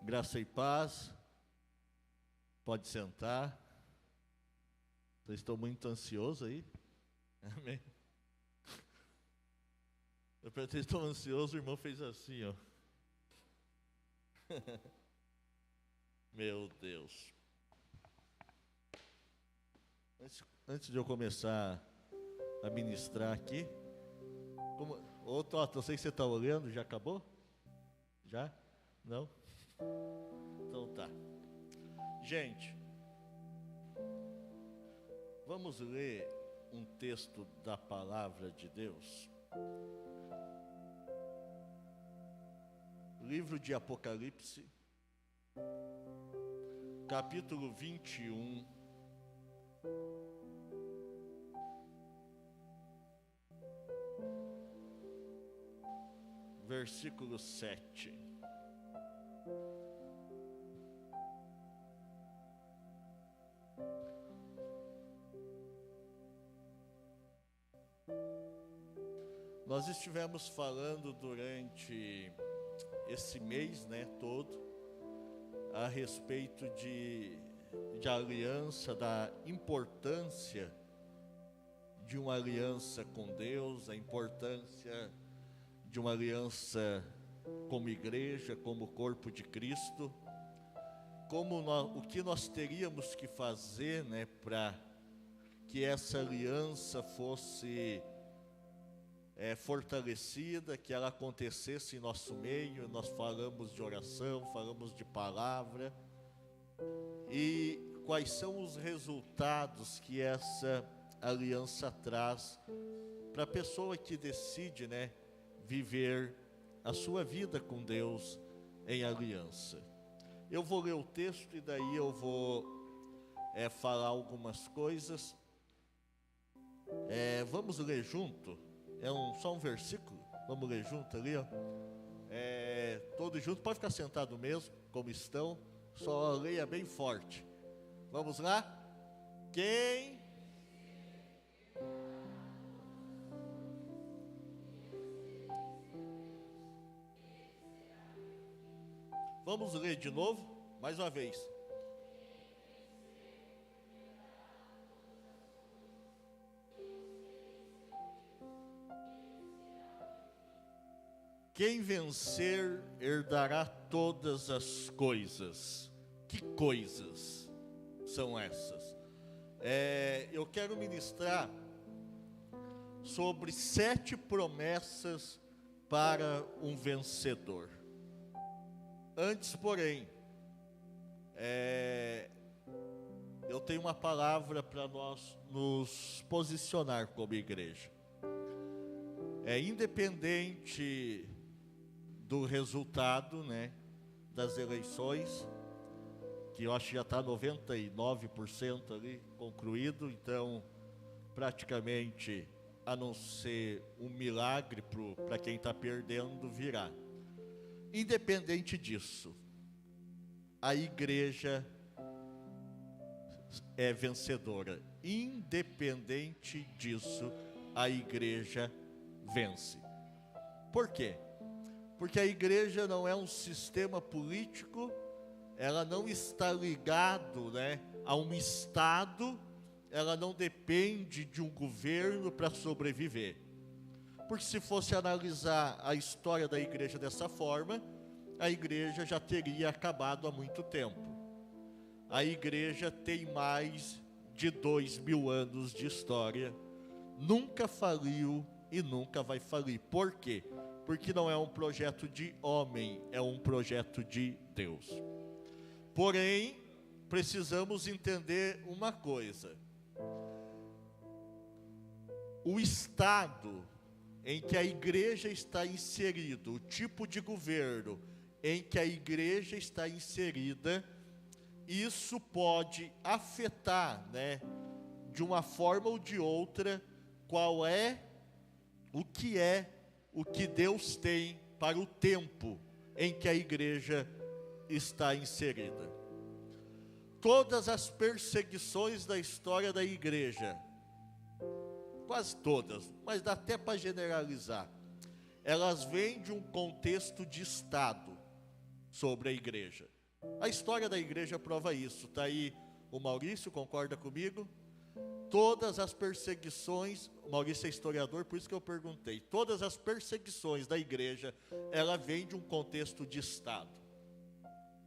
Graça e paz. Pode sentar. Vocês estão muito ansiosos aí? Amém. Eu perguntei, estou ansioso, o irmão fez assim, ó. Meu Deus. Antes de eu começar a ministrar aqui, ô Toto, eu sei que você está olhando, já acabou? Já? Não? Então tá. Gente, vamos ler um texto da palavra de Deus. Livro de Apocalipse, capítulo 21. Versículo 7. Nós estivemos falando durante esse mês, todo, a respeito de aliança, da importância de uma aliança com Deus, a importância de uma aliança como igreja, como corpo de Cristo, o que nós teríamos que fazer, para que essa aliança fosse fortalecida, que ela acontecesse em nosso meio. Nós falamos de oração, falamos de palavra, e quais são os resultados que essa aliança traz para a pessoa que decide, viver a sua vida com Deus em aliança. Eu vou ler o texto e daí eu vou falar algumas coisas. Vamos ler junto? Só um versículo? Vamos ler junto ali, ó. Todos juntos, pode ficar sentado mesmo, como estão, só leia bem forte. Vamos lá? Quem? Vamos ler de novo, mais uma vez. Quem vencer herdará todas as coisas. Que coisas são essas? Eu quero ministrar sobre 7 promessas para um vencedor. Antes, porém, eu tenho uma palavra para nós nos posicionar como igreja. Independente do resultado, das eleições, que eu acho que já está 99% ali concluído, então praticamente, a não ser um milagre para quem está perdendo, virá. Independente disso, a igreja é vencedora. Independente disso, a igreja vence. Por quê? Porque a igreja não é um sistema político, ela não está ligado, a um estado, ela não depende de um governo para sobreviver. Porque se fosse analisar a história da igreja dessa forma, a igreja já teria acabado há muito tempo. A igreja tem mais de 2000 anos de história, nunca faliu e nunca vai falir. Por quê? Porque não é um projeto de homem, é um projeto de Deus. Porém, precisamos entender uma coisa. O estado em que a igreja está inserida, o tipo de governo em que a igreja está inserida, isso pode afetar, de uma forma ou de outra, o que Deus tem para o tempo em que a igreja está inserida. Todas as perseguições da história da igreja, quase todas, mas dá até para generalizar, elas vêm de um contexto de Estado. sobre a igreja. A história da igreja prova isso. Está aí o Maurício, concorda comigo? Todas as perseguições, o Maurício é historiador, por isso que eu perguntei, todas as perseguições da igreja, ela vem de um contexto de Estado.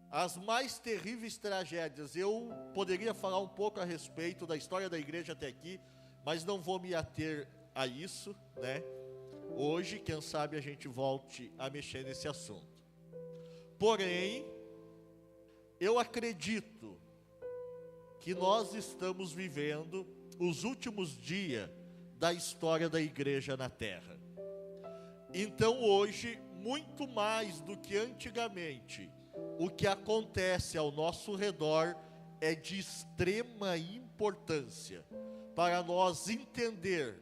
As mais terríveis tragédias, eu poderia falar um pouco a respeito da história da igreja até aqui, mas não vou me ater a isso, né? Hoje, quem sabe a gente volte a mexer nesse assunto. Porém, eu acredito que nós estamos vivendo os últimos dias da história da igreja na terra. Então hoje, muito mais do que antigamente, o que acontece ao nosso redor é de extrema importância para nós entender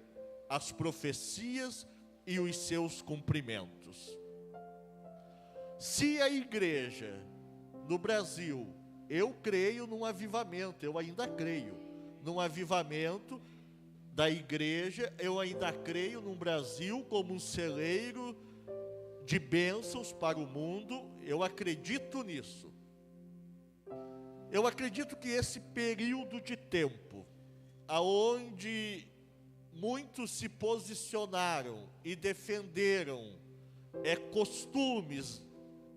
as profecias e os seus cumprimentos. Se a igreja no Brasil, eu creio num avivamento, eu ainda creio num avivamento da igreja, eu ainda creio num Brasil como um celeiro de bênçãos para o mundo, eu acredito nisso. Eu acredito que esse período de tempo, aonde muitos se posicionaram e defenderam costumes,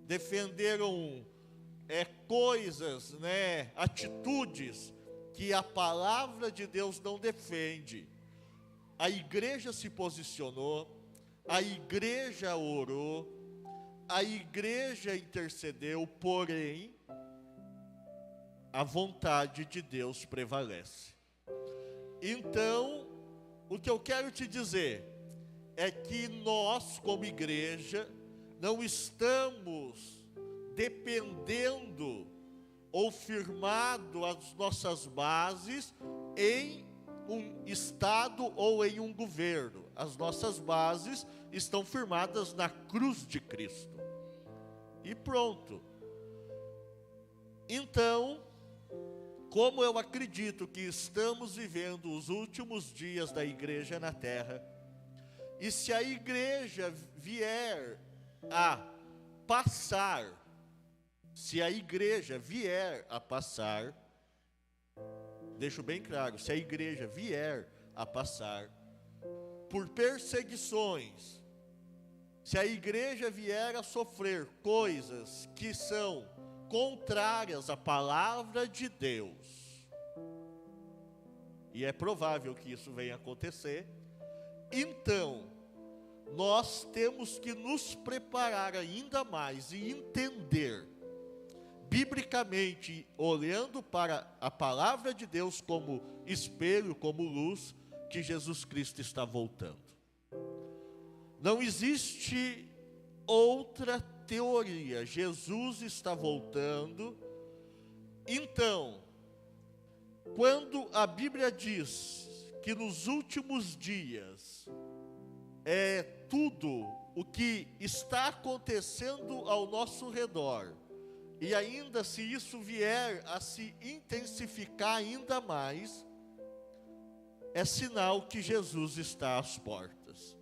defenderam coisas, atitudes que a palavra de Deus não defende. A igreja se posicionou, a igreja orou, a igreja intercedeu, porém, a vontade de Deus prevalece. Então, o que eu quero te dizer é que nós, como igreja, não estamos dependendo ou firmado as nossas bases em um Estado ou em um governo. As nossas bases estão firmadas na cruz de Cristo. E pronto. Então, como eu acredito que estamos vivendo os últimos dias da igreja na terra, e se a igreja vier a passar, deixo bem claro, se a igreja vier a passar por perseguições, se a igreja vier a sofrer coisas que são contrárias à palavra de Deus, e é provável que isso venha acontecer, então nós temos que nos preparar ainda mais e entender, biblicamente, olhando para a palavra de Deus como espelho, como luz, que Jesus Cristo está voltando. Não existe outra teoria, Jesus está voltando. Então, quando a Bíblia diz que nos últimos dias tudo o que está acontecendo ao nosso redor, e ainda se isso vier a se intensificar ainda mais, é sinal que Jesus está às portas.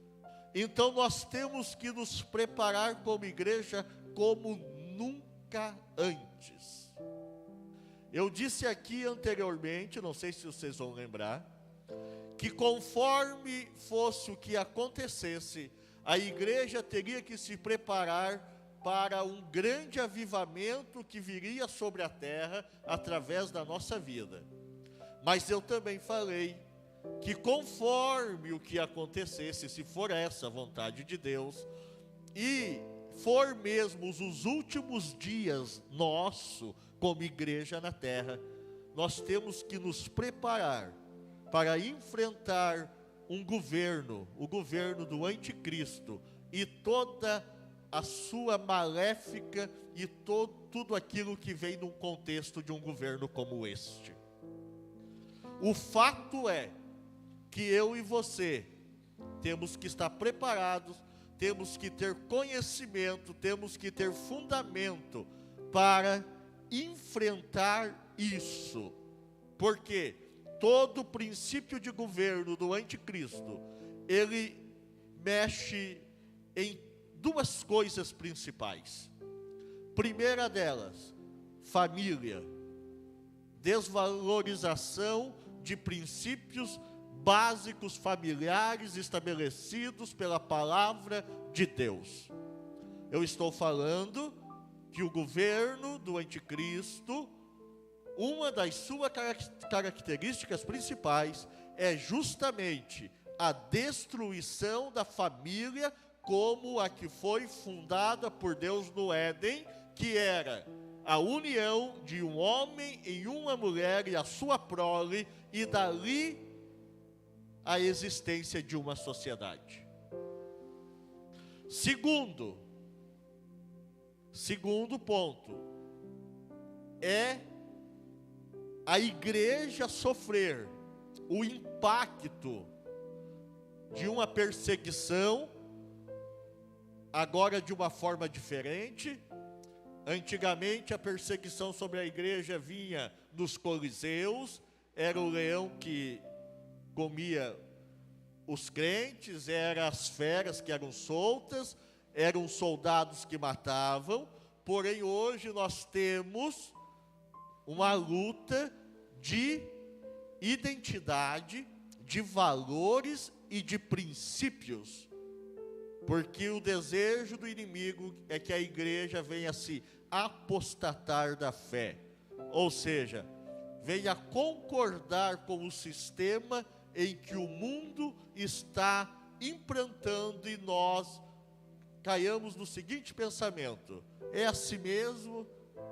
Então nós temos que nos preparar como igreja como nunca antes. Eu disse aqui anteriormente, não sei se vocês vão lembrar, que conforme fosse o que acontecesse, a igreja teria que se preparar para um grande avivamento que viria sobre a terra através da nossa vida. Mas eu também falei que conforme o que acontecesse, se for essa a vontade de Deus, e for mesmo os últimos dias nosso como igreja na terra, nós temos que nos preparar para enfrentar um governo, o governo do anticristo, e toda a sua maléfica e tudo aquilo que vem num contexto de um governo como este. O fato é que eu e você temos que estar preparados, temos que ter conhecimento, temos que ter fundamento para enfrentar isso. Porque todo princípio de governo do anticristo, ele mexe em duas coisas principais. Primeira delas, família. Desvalorização de princípios básicos familiares estabelecidos pela palavra de Deus. Eu estou falando que o governo do anticristo, uma das suas características principais é justamente a destruição da família como a que foi fundada por Deus no Éden, que era a união de um homem em uma mulher e a sua prole, e dali a existência de uma sociedade. Segundo ponto, é a igreja sofrer o impacto de uma perseguição, agora de uma forma diferente. Antigamente a perseguição sobre a igreja vinha dos coliseus, era o leão que comia os crentes, eram as feras que eram soltas, eram soldados que matavam. Porém hoje nós temos uma luta de identidade, de valores e de princípios, porque o desejo do inimigo é que a igreja venha se apostatar da fé, ou seja, venha concordar com o sistema em que o mundo está implantando, e nós caiamos no seguinte pensamento: é assim mesmo,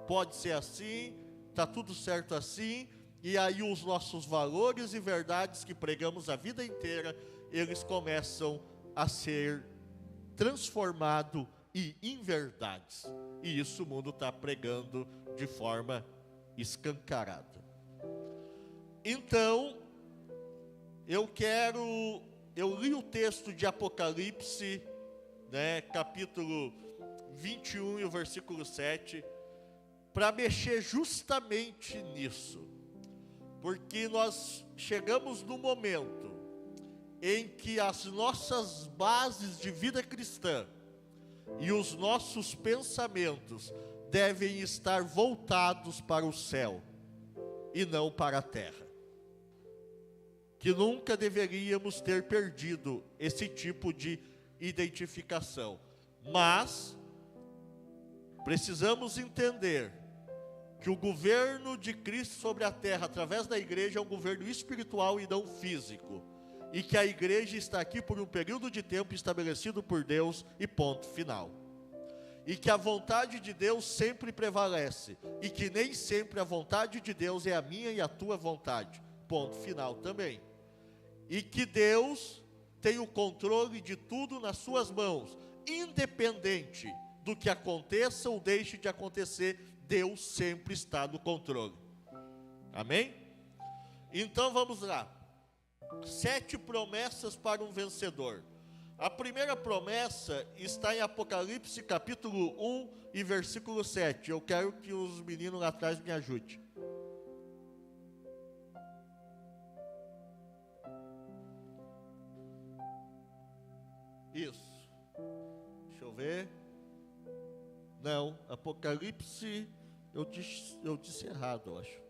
pode ser assim, está tudo certo assim, e aí os nossos valores e verdades que pregamos a vida inteira, eles começam a ser transformados em verdades, e isso o mundo está pregando de forma escancarada. Então, eu li o texto de Apocalipse, capítulo 21 e o versículo 7, para mexer justamente nisso, porque nós chegamos no momento em que as nossas bases de vida cristã e os nossos pensamentos devem estar voltados para o céu e não para a terra. Que nunca deveríamos ter perdido esse tipo de identificação, mas precisamos entender que o governo de Cristo sobre a terra, através da igreja, é um governo espiritual e não físico, e que a igreja está aqui por um período de tempo estabelecido por Deus e ponto final, e que a vontade de Deus sempre prevalece, e que nem sempre a vontade de Deus é a minha e a tua vontade, ponto final também, e que Deus tem o controle de tudo nas suas mãos, independente do que aconteça ou deixe de acontecer, Deus sempre está no controle. Amém? Então vamos lá. 7 promessas para um vencedor. A primeira promessa está em Apocalipse capítulo 1 e versículo 7. Eu quero que os meninos lá atrás me ajudem. Isso. Deixa eu ver. Não, Apocalipse, eu disse errado, eu acho.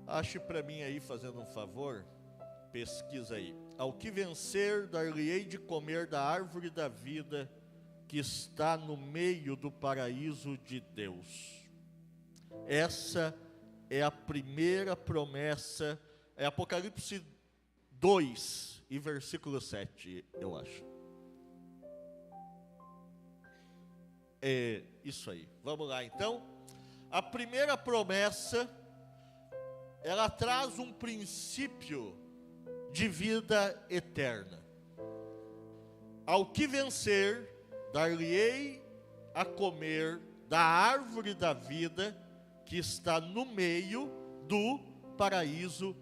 Ache para mim aí, fazendo um favor, pesquisa aí. Ao que vencer, dar-lhe-ei de comer da árvore da vida que está no meio do paraíso de Deus. Essa é a primeira promessa, é Apocalipse 2 e versículo 7, eu acho. É isso aí. Vamos lá então. A primeira promessa, ela traz um princípio de vida eterna. Ao que vencer, dar-lhe-ei a comer da árvore da vida que está no meio do paraíso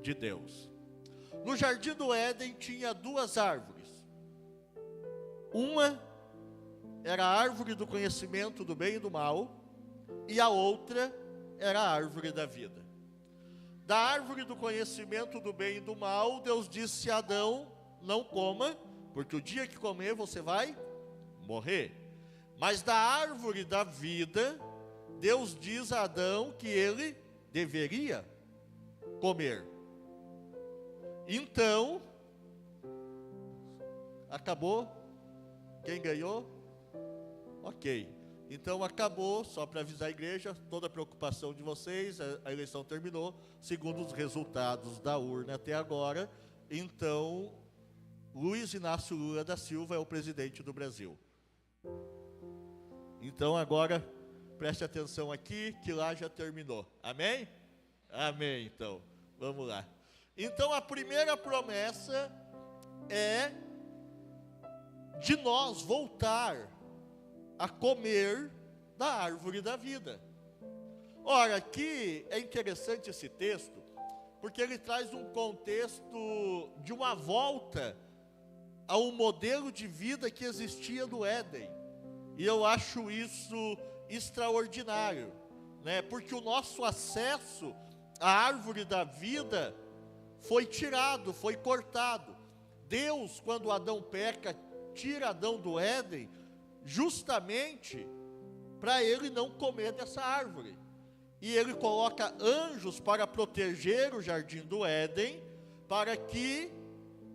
de Deus. No jardim do Éden tinha duas árvores. Uma era a árvore do conhecimento do bem e do mal, e a outra era a árvore da vida. Da árvore do conhecimento do bem e do mal, Deus disse a Adão: não coma, porque o dia que comer você vai morrer. Mas da árvore da vida, Deus diz a Adão que ele deveria comer. Então, acabou? Quem ganhou? Ok. Então acabou, só para avisar a igreja, toda a preocupação de vocês, a eleição terminou, segundo os resultados da urna até agora. Então, Luiz Inácio Lula da Silva é o presidente do Brasil. Então agora, preste atenção aqui, que lá já terminou. Amém? Amém, então. Vamos lá. Então a primeira promessa é de nós voltar a comer da árvore da vida. Ora, aqui é interessante esse texto, porque ele traz um contexto de uma volta a um modelo de vida que existia no Éden. E eu acho isso extraordinário, né? Porque o nosso acesso à árvore da vida foi tirado, foi cortado. Deus, quando Adão peca, tira Adão do Éden, justamente para ele não comer dessa árvore. E ele coloca anjos para proteger o jardim do Éden, para que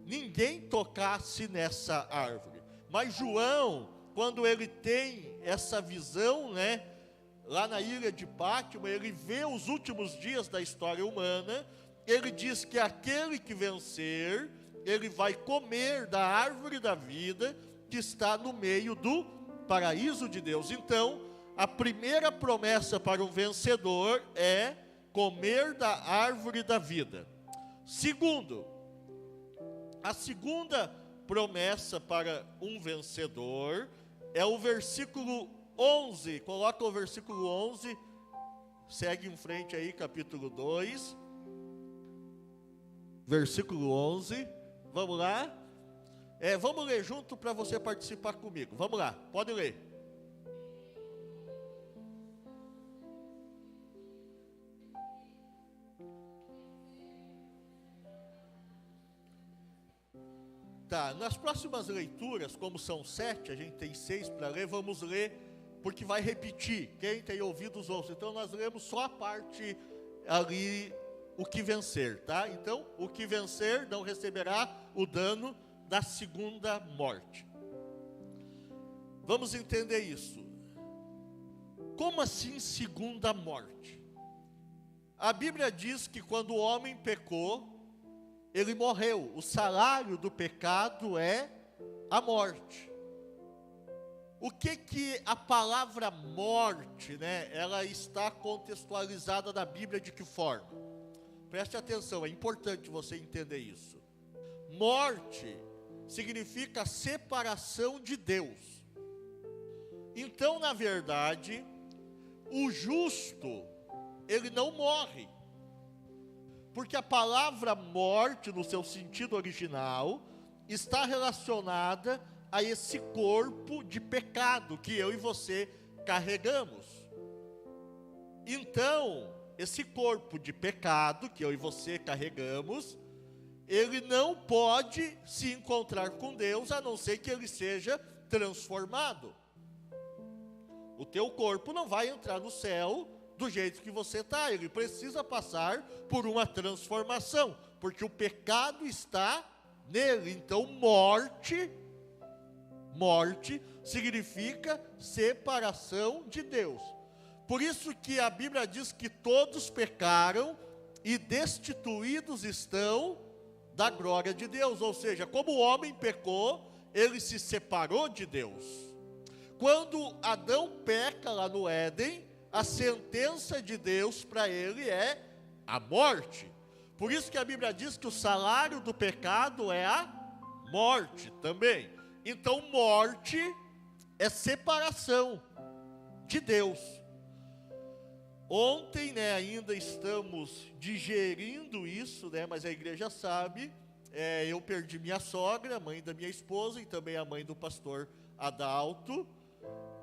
ninguém tocasse nessa árvore. Mas João, quando ele tem essa visão, né, lá na ilha de Pátimo, ele vê os últimos dias da história humana, ele diz que aquele que vencer, ele vai comer da árvore da vida, que está no meio do paraíso de Deus. Então, a primeira promessa para um vencedor é comer da árvore da vida. Segundo, a segunda promessa para um vencedor é o versículo 11. Coloca o versículo 11, segue em frente aí, capítulo 2, versículo 11, vamos lá. Vamos ler junto para você participar comigo. Vamos lá, pode ler. Tá, nas próximas leituras, como são 7, a gente tem 6 para ler, vamos ler, porque vai repetir. Quem tem ouvidos ouça. Então nós lemos só a parte ali, o que vencer, tá? Então, o que vencer não receberá o dano da segunda morte. Vamos entender isso. Como assim segunda morte? A Bíblia diz que quando o homem pecou, ele morreu. O salário do pecado é a morte. O que a palavra morte, né, ela está contextualizada na Bíblia de que forma? Preste atenção, é importante você entender isso. Morte significa separação de Deus. Então, na verdade, o justo, ele não morre. Porque a palavra morte, no seu sentido original, está relacionada a esse corpo de pecado que eu e você carregamos. Então, esse corpo de pecado que eu e você carregamos, ele não pode se encontrar com Deus, a não ser que ele seja transformado. O teu corpo não vai entrar no céu do jeito que você está, ele precisa passar por uma transformação, porque o pecado está nele. Então, morte significa separação de Deus. Por isso que a Bíblia diz que todos pecaram e destituídos estão da glória de Deus. Ou seja, como o homem pecou, ele se separou de Deus. Quando Adão peca lá no Éden, a sentença de Deus para ele é a morte. Por isso que a Bíblia diz que o salário do pecado é a morte também. Então, morte é separação de Deus. Ontem, né, ainda estamos digerindo isso, né, mas a igreja sabe, eu perdi minha sogra, a mãe da minha esposa, e também a mãe do pastor Adalto,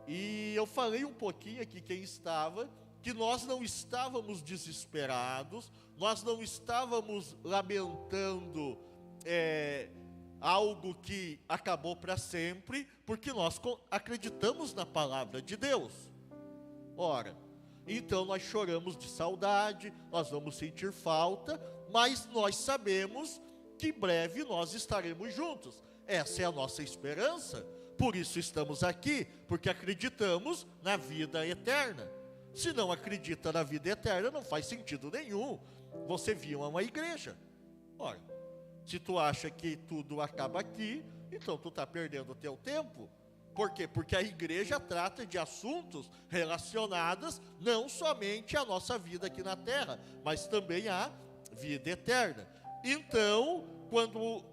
e eu falei um pouquinho aqui, quem estava, que nós não estávamos desesperados, nós não estávamos lamentando algo que acabou para sempre, porque nós acreditamos na palavra de Deus. Ora, então nós choramos de saudade, nós vamos sentir falta, mas nós sabemos que em breve nós estaremos juntos. Essa é a nossa esperança, por isso estamos aqui, porque acreditamos na vida eterna. Se não acredita na vida eterna, não faz sentido nenhum você vir a uma igreja. Ora, se tu acha que tudo acaba aqui, então tu está perdendo o teu tempo. Por quê? Porque a igreja trata de assuntos relacionados não somente à nossa vida aqui na terra, mas também à vida eterna. Então, quando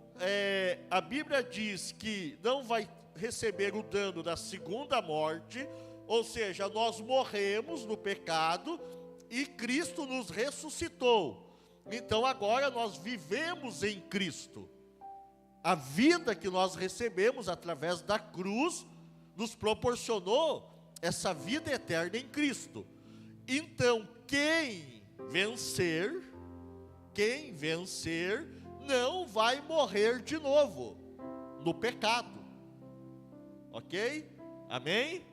a Bíblia diz que não vai receber o dano da segunda morte, ou seja, nós morremos no pecado e Cristo nos ressuscitou. Então agora nós vivemos em Cristo. A vida que nós recebemos através da cruz nos proporcionou essa vida eterna em Cristo. Então, quem vencer não vai morrer de novo no pecado. Ok? Amém?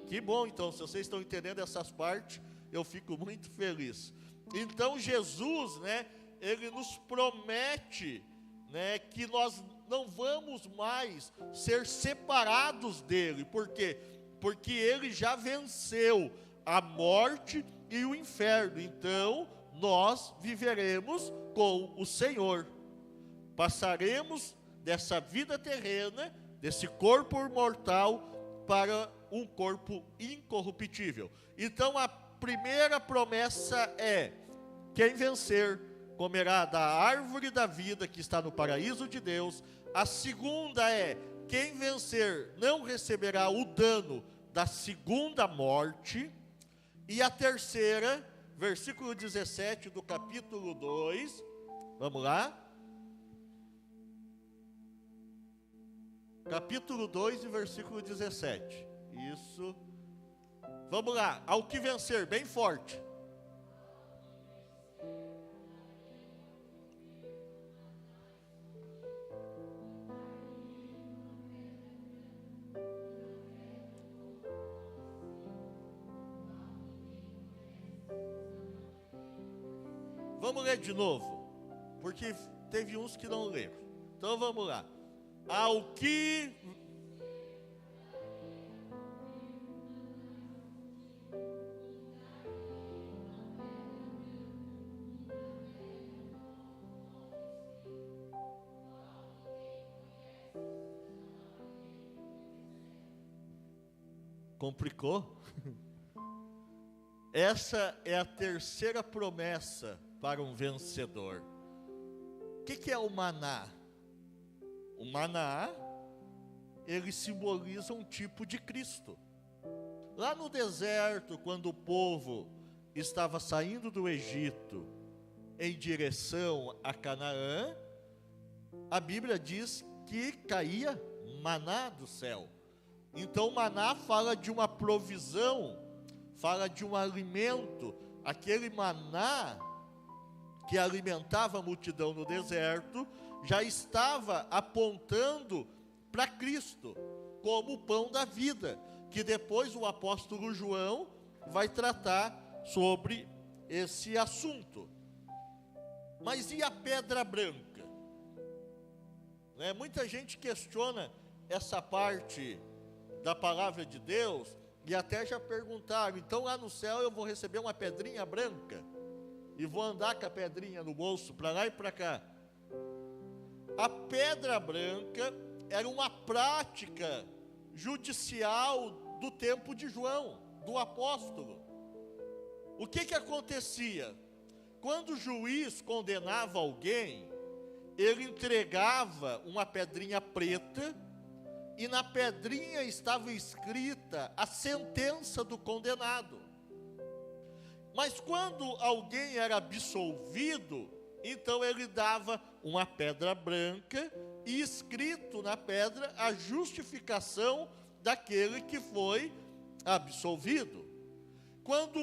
Que bom, então, se vocês estão entendendo essas partes, eu fico muito feliz. Então, Jesus, né, ele nos promete, né, que nós não vamos mais ser separados dele. Por quê? Porque ele já venceu a morte e o inferno. Então, nós viveremos com o Senhor. Passaremos dessa vida terrena, desse corpo mortal, para um corpo incorruptível. Então, a primeira promessa é: quem vencer comerá da árvore da vida que está no paraíso de Deus. A segunda é: quem vencer não receberá o dano da segunda morte. E a terceira, versículo 17 do capítulo 2, vamos lá. Capítulo 2 e versículo 17. Isso. Vamos lá. Ao que vencer, bem forte. Vamos ler de novo, porque teve uns que não leram. Então vamos lá. Ao que... Complicou? Essa é a terceira promessa para um vencedor. O que é o maná? O maná, ele simboliza um tipo de Cristo. Lá no deserto, quando o povo estava saindo do Egito em direção a Canaã, a Bíblia diz que caía maná do céu. Então, maná fala de uma provisão, fala de um alimento. Aquele maná que alimentava a multidão no deserto já estava apontando para Cristo como o pão da vida, que depois o apóstolo João vai tratar sobre esse assunto. Mas e a pedra branca? Né? Muita gente questiona essa parte da palavra de Deus, e até já perguntaram: então lá no céu eu vou receber uma pedrinha branca e vou andar com a pedrinha no bolso para lá e para cá? A pedra branca era uma prática judicial do tempo de João, do apóstolo. O que acontecia? Quando o juiz condenava alguém, ele entregava uma pedrinha preta, e na pedrinha estava escrita a sentença do condenado. Mas quando alguém era absolvido, então ele dava uma pedra branca e escrito na pedra a justificação daquele que foi absolvido. Quando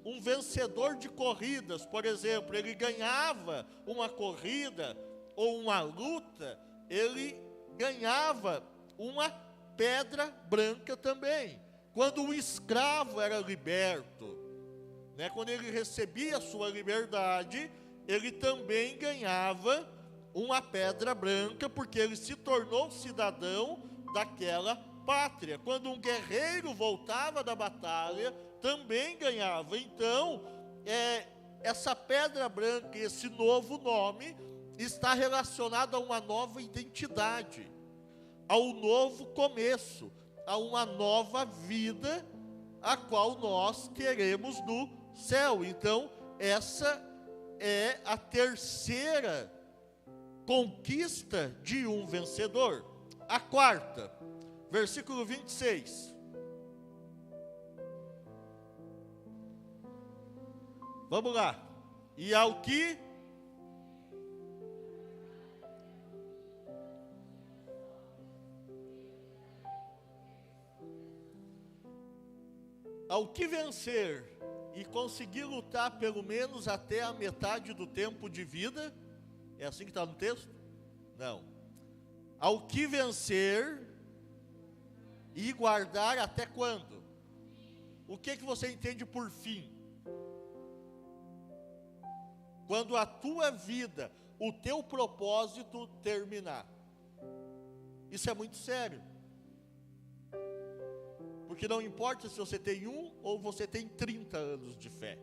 um vencedor de corridas, por exemplo, ele ganhava uma corrida ou uma luta, ele ganhava uma pedra branca também. Quando o escravo era liberto, né, quando ele recebia a sua liberdade, ele também ganhava uma pedra branca, porque ele se tornou cidadão daquela pátria. Quando um guerreiro voltava da batalha, também ganhava. Então, essa pedra branca, esse novo nome, está relacionado a uma nova identidade, ao novo começo, a uma nova vida, a qual nós teremos no céu. Então, essa é a terceira conquista de um vencedor. A quarta, versículo 26. Vamos lá. E ao que vencer e conseguir lutar pelo menos até a metade do tempo de vida, é assim que está no texto? Não. Ao que vencer e guardar até quando? O que você entende por fim? Quando a tua vida, o teu propósito terminar. Isso é muito sério. Porque não importa se você tem 1 ou você tem 30 anos de fé.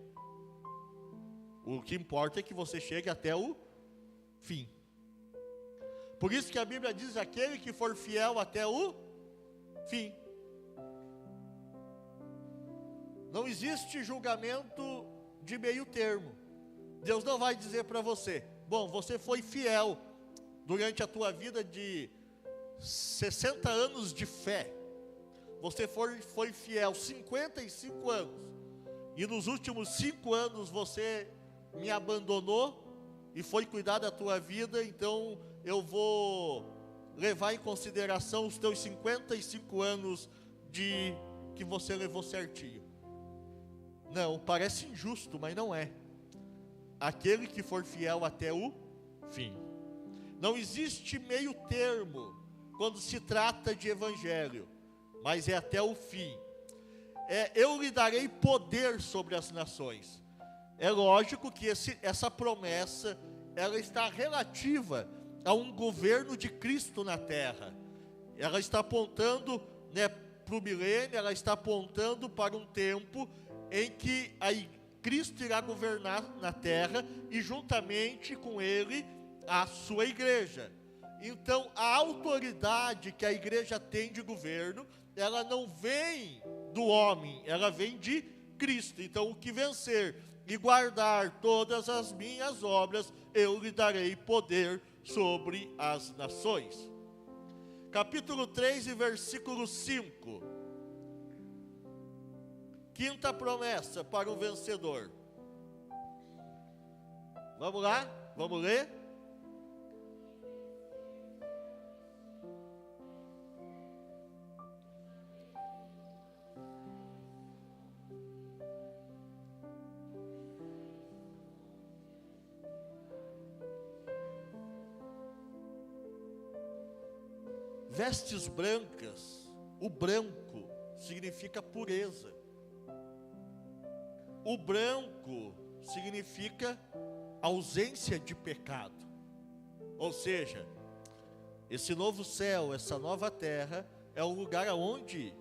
O que importa é que você chegue até o fim. Por isso que a Bíblia diz: aquele que for fiel até o fim. Não existe julgamento de meio termo. Deus não vai dizer para você: bom, você foi fiel durante a tua vida de 60 anos de fé. Você foi fiel 55 anos, e nos últimos 5 anos você me abandonou e foi cuidar da tua vida, então eu vou levar em consideração os teus 55 anos de que você levou certinho. Não, parece injusto, mas não é. Aquele que for fiel até o fim. Não existe meio termo quando se trata de evangelho, mas é até o fim. Eu lhe darei poder sobre as nações. É lógico que essa promessa, ela está relativa a um governo de Cristo na terra. Ela está apontando, né, para o milênio, ela está apontando para um tempo em que Cristo irá governar na terra e juntamente com ele a sua igreja. Então, a autoridade que a igreja tem de governo, ela não vem do homem, ela vem de Cristo. Então, o que vencer e guardar todas as minhas obras, eu lhe darei poder sobre as nações. Capítulo 3 e versículo 5. Quinta promessa para o vencedor. Vamos lá? Vamos ler? Vestes brancas, o branco significa pureza. O branco significa ausência de pecado. Ou seja, esse novo céu, essa nova terra, é um lugar onde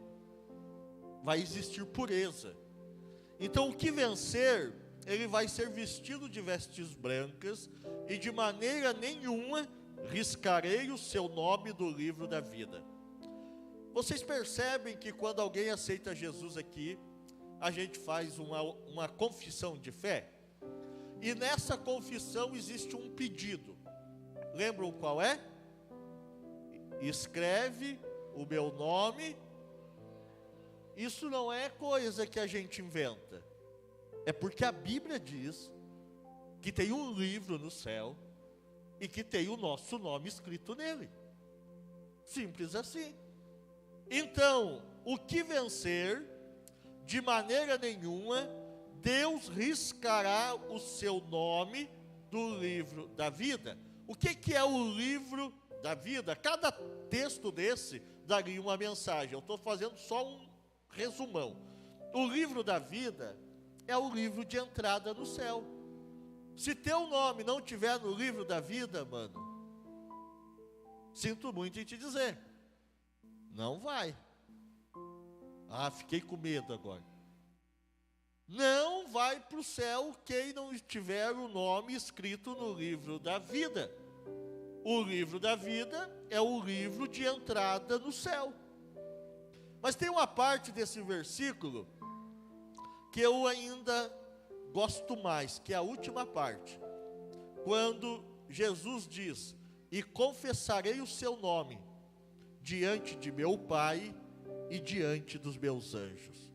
vai existir pureza. Então, o que vencer, ele vai ser vestido de vestes brancas, e de maneira nenhuma riscarei o seu nome do livro da vida. Vocês percebem que quando alguém aceita Jesus aqui, a gente faz uma confissão de fé? E nessa confissão existe um pedido. Lembram qual é? Escreve o meu nome. Isso não é coisa que a gente inventa. É porque a Bíblia diz que tem um livro no céu e que tem o nosso nome escrito nele. Simples assim. Então, o que vencer, de maneira nenhuma, Deus riscará o seu nome do livro da vida. O que é o livro da vida? Cada texto desse daria uma mensagem. Eu estou fazendo só um resumão. O livro da vida é o livro de entrada no céu. Se teu nome não tiver no livro da vida, mano, sinto muito em te dizer, não vai. Ah, fiquei com medo agora. Não vai para o céu quem não tiver o nome escrito no livro da vida. O livro da vida é o livro de entrada no céu. Mas tem uma parte desse versículo que eu ainda gosto mais, que é a última parte. Quando Jesus diz: e confessarei o seu nome diante de meu Pai e diante dos meus anjos.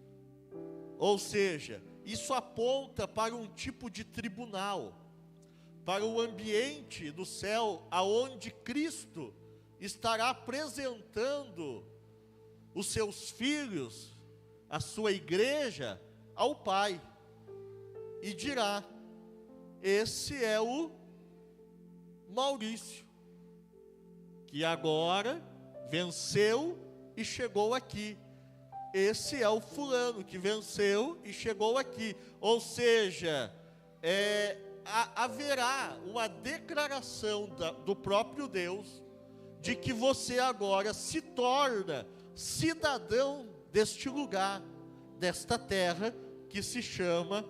Ou seja, isso aponta para um tipo de tribunal, para o ambiente do céu, aonde Cristo estará apresentando os seus filhos, a sua igreja, ao Pai, e dirá: esse é o Maurício, que agora venceu e chegou aqui. Esse é o fulano que venceu e chegou aqui. Ou seja, haverá uma declaração do próprio Deus de que você agora se torna cidadão deste lugar, desta terra que se chama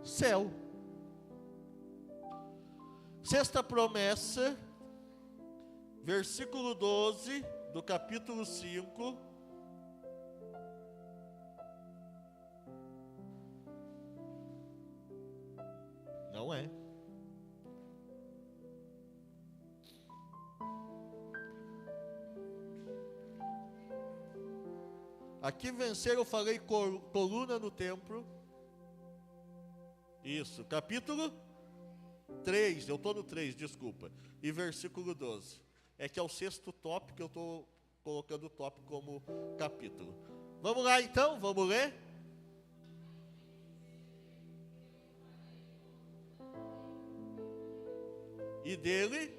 céu. Sexta promessa, versículo 12 do capítulo 5. Não é. Aqui vencer eu falei coluna no templo. Isso, capítulo 3, eu estou no 3, desculpa. E versículo 12. É que é o sexto tópico, eu estou colocando o tópico como capítulo. Vamos lá então, vamos ler? E dele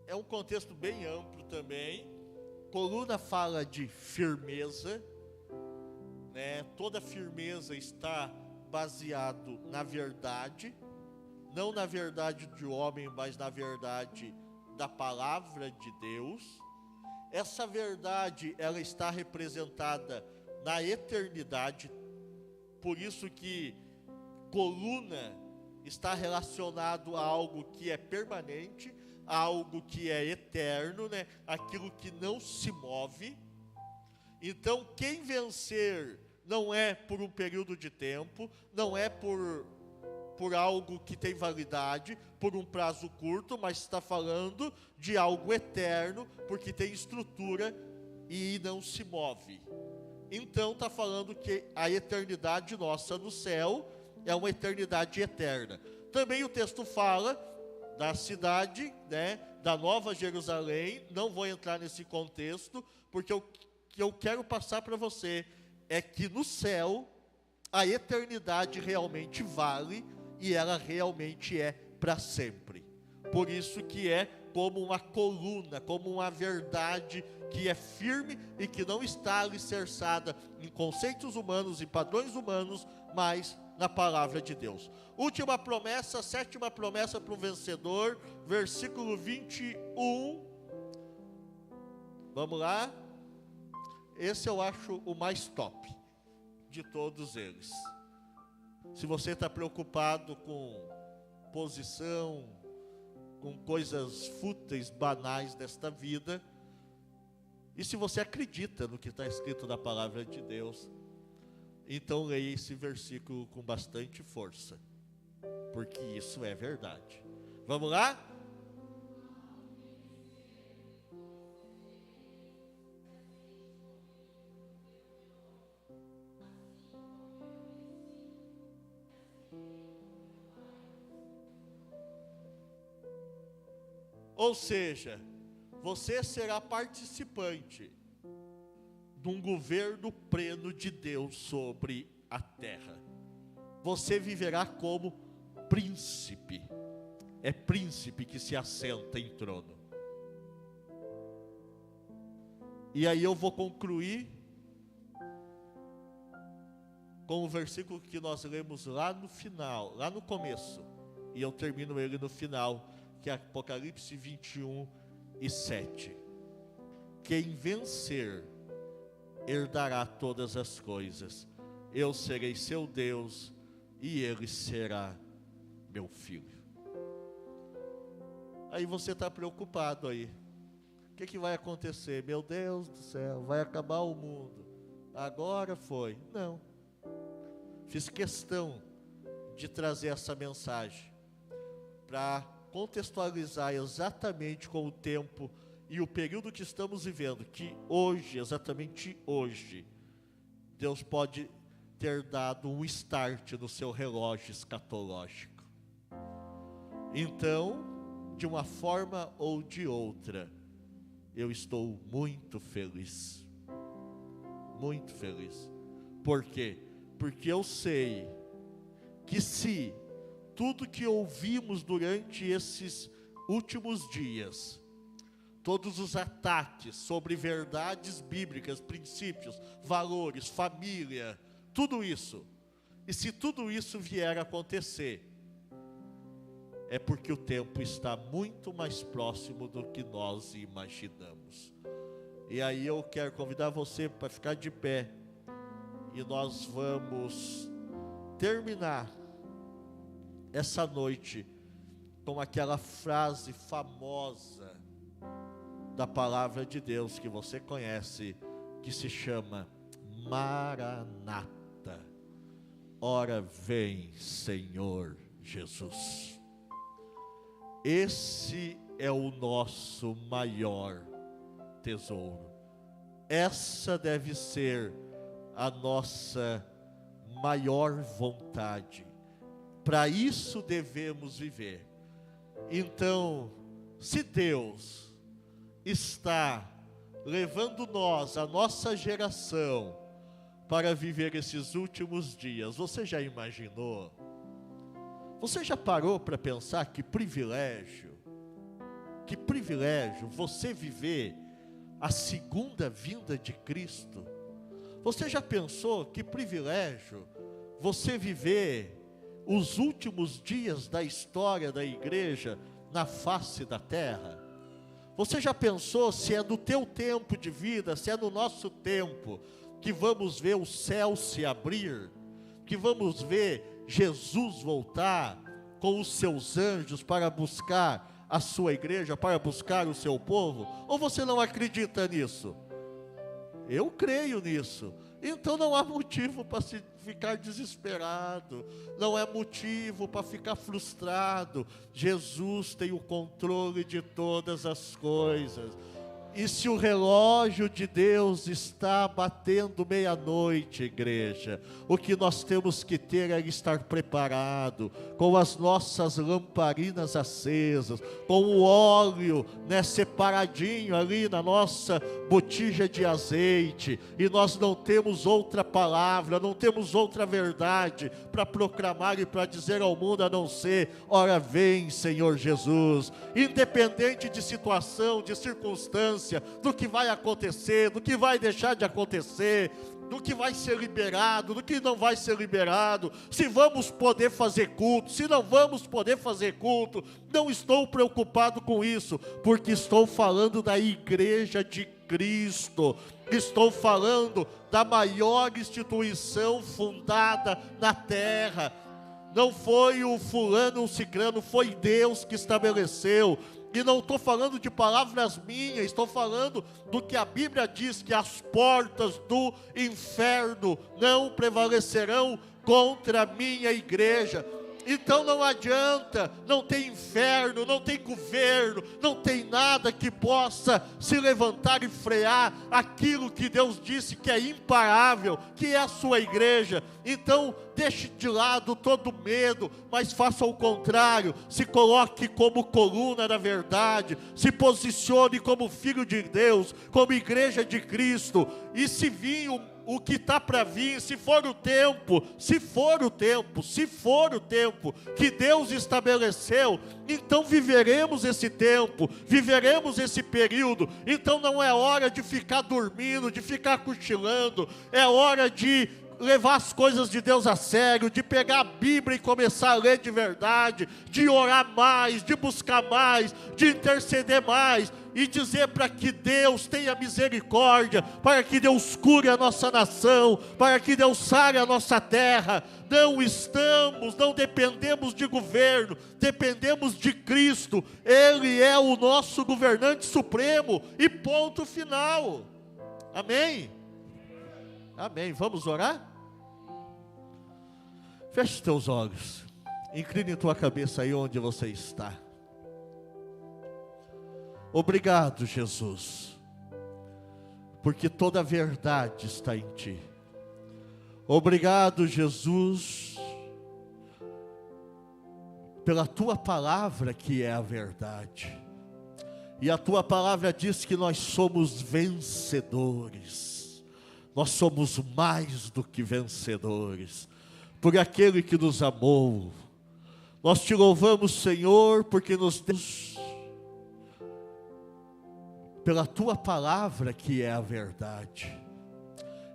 é um contexto bem amplo também. Coluna fala de firmeza, né? Toda firmeza está baseado na verdade, não na verdade de homem, mas na verdade da palavra de Deus. Essa verdade, ela está representada na eternidade, por isso que coluna está relacionado a algo que é permanente, a algo que é eterno, né? Aquilo que não se move. Então, quem vencer não é por um período de tempo, não é por algo que tem validade, por um prazo curto, mas está falando de algo eterno, porque tem estrutura e não se move. Então está falando que a eternidade nossa no céu é uma eternidade eterna. Também o texto fala da cidade, né, da Nova Jerusalém. Não vou entrar nesse contexto, porque o que eu quero passar para você é que no céu a eternidade realmente vale e ela realmente é para sempre. Por isso que é como uma coluna, como uma verdade que é firme e que não está alicerçada em conceitos humanos e padrões humanos, mas na palavra de Deus. Última promessa, sétima promessa para o vencedor, versículo 21. Vamos lá. Esse eu acho o mais top de todos eles. Se você está preocupado com posição, com coisas fúteis, banais desta vida, E se você acredita no que está escrito na palavra de Deus, então leia esse versículo com bastante força, porque isso é verdade. Vamos lá? Ou seja, você será participante de um governo pleno de Deus sobre a terra. Você viverá como príncipe. É príncipe que se assenta em trono. E aí eu vou concluir com o versículo que nós lemos lá no final, lá no começo. E eu termino ele no final, que é Apocalipse 21:7. Quem vencer herdará todas as coisas. Eu serei seu Deus e ele será meu filho. Aí você está preocupado aí. O que vai acontecer? Meu Deus do céu, vai acabar o mundo. Agora foi. Não. Fiz questão de trazer essa mensagem para contextualizar exatamente com o tempo e o período que estamos vivendo, que hoje, exatamente hoje, Deus pode ter dado um start no seu relógio escatológico. Então, de uma forma ou de outra, eu estou muito feliz. Muito feliz. Por quê? Porque eu sei que se tudo que ouvimos durante esses últimos dias, todos os ataques sobre verdades bíblicas, princípios, valores, família, tudo isso, e se tudo isso vier a acontecer, é porque o tempo está muito mais próximo do que nós imaginamos. E aí eu quero convidar você para ficar de pé, e nós vamos terminar essa noite com aquela frase famosa da palavra de Deus que você conhece, que se chama Maranata. Ora vem, Senhor Jesus. Esse é o nosso maior tesouro. Essa deve ser a nossa maior vontade. Para isso devemos viver. Então, se Deus está levando nós, a nossa geração, para viver esses últimos dias, você já imaginou? Você já parou para pensar que privilégio você viver a segunda vinda de Cristo? Você já pensou que privilégio você viver os últimos dias da história da igreja na face da terra? Você já pensou se é no teu tempo de vida, se é no nosso tempo, que vamos ver o céu se abrir, que vamos ver Jesus voltar com os seus anjos para buscar a sua igreja, para buscar o seu povo? Ou você não acredita nisso? Eu creio nisso. Então não há motivo para se ficar desesperado, não é motivo para ficar frustrado. Jesus tem o controle de todas as coisas. E se o relógio de Deus está batendo meia-noite, igreja, o que nós temos que ter é estar preparado, com as nossas lamparinas acesas, com o óleo, separadinho ali na nossa botija de azeite, e nós não temos outra palavra, não temos outra verdade para proclamar e para dizer ao mundo, a não ser, ora vem, Senhor Jesus. Independente de situação, de circunstância, do que vai acontecer, do que vai deixar de acontecer, do que vai ser liberado, do que não vai ser liberado, se vamos poder fazer culto, se não vamos poder fazer culto, não estou preocupado com isso, porque estou falando da igreja de Cristo, estou falando da maior instituição fundada na terra. Não foi o fulano, o cicrano, foi Deus que estabeleceu. E não estou falando de palavras minhas, estou falando do que a Bíblia diz, que as portas do inferno não prevalecerão contra a minha igreja. Então não adianta, não tem inferno, não tem governo, não tem nada que possa se levantar e frear aquilo que Deus disse que é imparável, que é a sua igreja. Então deixe de lado todo medo, mas faça o contrário, se coloque como coluna da verdade, se posicione como filho de Deus, como igreja de Cristo, e se vir o que está para vir, se for o tempo que Deus estabeleceu, então viveremos esse tempo, viveremos esse período. Então não é hora de ficar dormindo, de ficar cochilando, é hora de levar as coisas de Deus a sério, de pegar a Bíblia e começar a ler de verdade, de orar mais, de buscar mais, de interceder mais, e dizer para que Deus tenha misericórdia, para que Deus cure a nossa nação, para que Deus sare a nossa terra. Não dependemos de governo, dependemos de Cristo. Ele é o nosso governante supremo, e ponto final. Amém? Amém. Vamos orar? Feche teus olhos, incline tua cabeça aí onde você está. Obrigado, Jesus, porque toda a verdade está em Ti. Obrigado, Jesus, pela Tua palavra que é a verdade. E a Tua palavra diz que nós somos vencedores. Nós somos mais do que vencedores, por aquele que nos amou. Nós Te louvamos, Senhor, porque nos demos pela Tua palavra que é a verdade.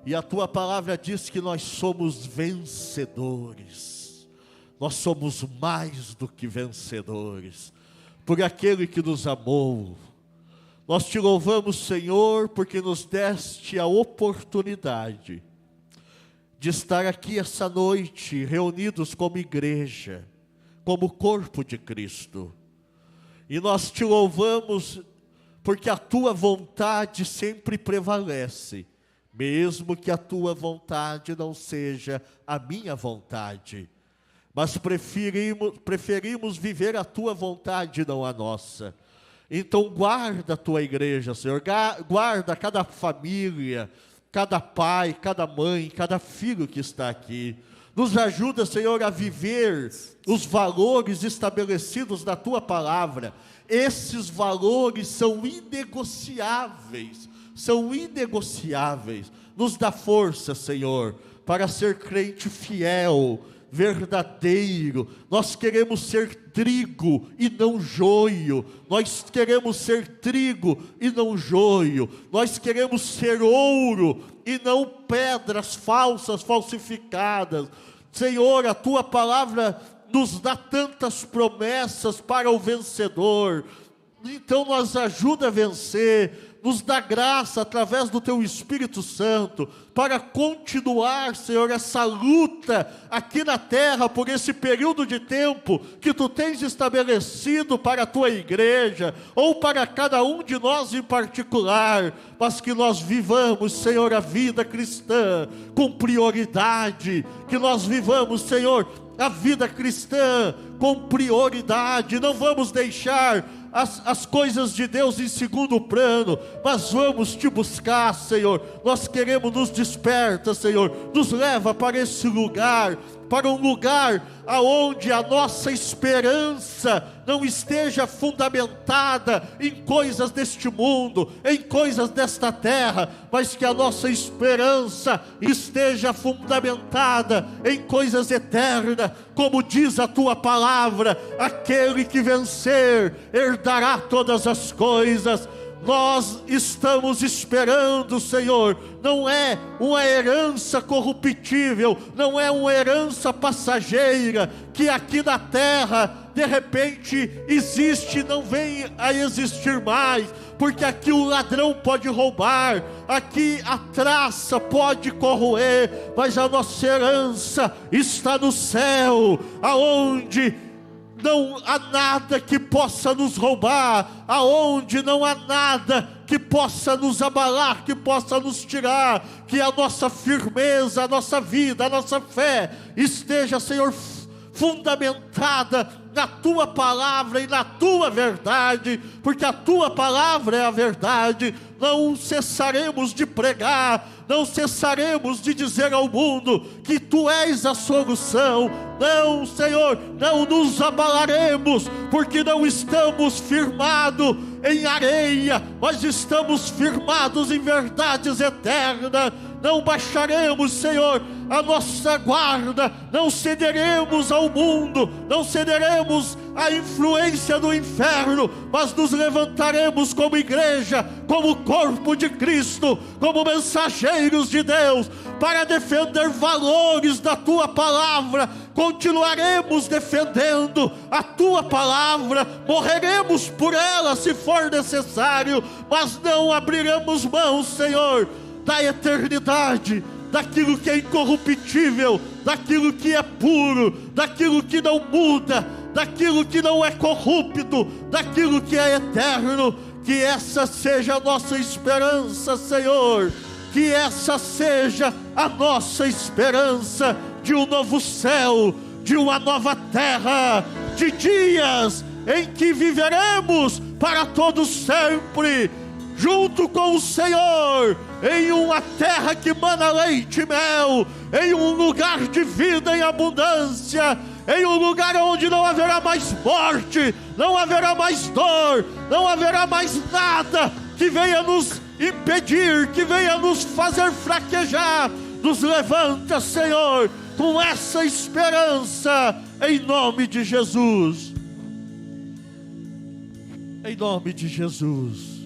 E a Tua palavra diz que nós somos vencedores. Nós somos mais do que vencedores, por aquele que nos amou. Nós Te louvamos, Senhor, porque nos deste a oportunidade de estar aqui essa noite, reunidos como igreja, como corpo de Cristo. E nós Te louvamos porque a Tua vontade sempre prevalece, mesmo que a Tua vontade não seja a minha vontade. Mas preferimos viver a Tua vontade, não a nossa. Então guarda a Tua igreja, Senhor, guarda cada família, cada pai, cada mãe, cada filho que está aqui. Nos ajuda, Senhor, a viver os valores estabelecidos na Tua palavra. Esses valores são inegociáveis, Nos dá força, Senhor, para ser crente fiel, verdadeiro. Nós queremos ser trigo e não joio. Nós queremos ser trigo e não joio. Nós queremos ser ouro e não pedras falsas, falsificadas. Senhor, a Tua palavra nos dá tantas promessas para o vencedor. Então nos ajuda a vencer, nos dá graça através do Teu Espírito Santo, para continuar, Senhor, essa luta aqui na terra, por esse período de tempo que Tu tens estabelecido para a Tua igreja, ou para cada um de nós em particular, mas que nós vivamos, Senhor, a vida cristã com prioridade, que nós vivamos, Senhor, a vida cristã com prioridade. Não vamos deixar as coisas de Deus em segundo plano, mas vamos Te buscar, Senhor. Nós queremos, nos desperta, Senhor, nos leva para esse lugar, para um lugar aonde a nossa esperança não esteja fundamentada em coisas deste mundo, em coisas desta terra, mas que a nossa esperança esteja fundamentada em coisas eternas, como diz a Tua palavra: aquele que vencer herdará todas as coisas. Nós estamos esperando, Senhor, não é uma herança corruptível, não é uma herança passageira, que aqui na terra, de repente, existe e não vem a existir mais, porque aqui o ladrão pode roubar, aqui a traça pode corroer, mas a nossa herança está no céu, aonde não há nada que possa nos roubar, aonde não há nada que possa nos abalar, que possa nos tirar, que a nossa firmeza, a nossa vida, a nossa fé esteja, Senhor, fundamentada na Tua palavra e na Tua verdade, porque a Tua palavra é a verdade. Não cessaremos de pregar, não cessaremos de dizer ao mundo que Tu és a solução. Não, Senhor, não nos abalaremos, porque não estamos firmados em areia, mas estamos firmados em verdades eternas. Não baixaremos, Senhor, a nossa guarda, não cederemos ao mundo, não cederemos à influência do inferno, mas nos levantaremos como igreja, como corpo de Cristo, como mensageiros de Deus, para defender valores da Tua palavra. Continuaremos defendendo a Tua palavra, morreremos por ela se for necessário, mas não abriremos mão, Senhor, da eternidade, daquilo que é incorruptível, daquilo que é puro, daquilo que não muda, daquilo que não é corrupto, daquilo que é eterno. Que essa seja a nossa esperança, Senhor, que essa seja a nossa esperança de um novo céu, de uma nova terra, de dias em que viveremos para todo sempre, junto com o Senhor, em uma terra que mana leite e mel, em um lugar de vida em abundância, em um lugar onde não haverá mais morte, não haverá mais dor, não haverá mais nada que venha nos impedir, que venha nos fazer fraquejar. Nos levanta, Senhor, com essa esperança, em nome de Jesus. Em nome de Jesus.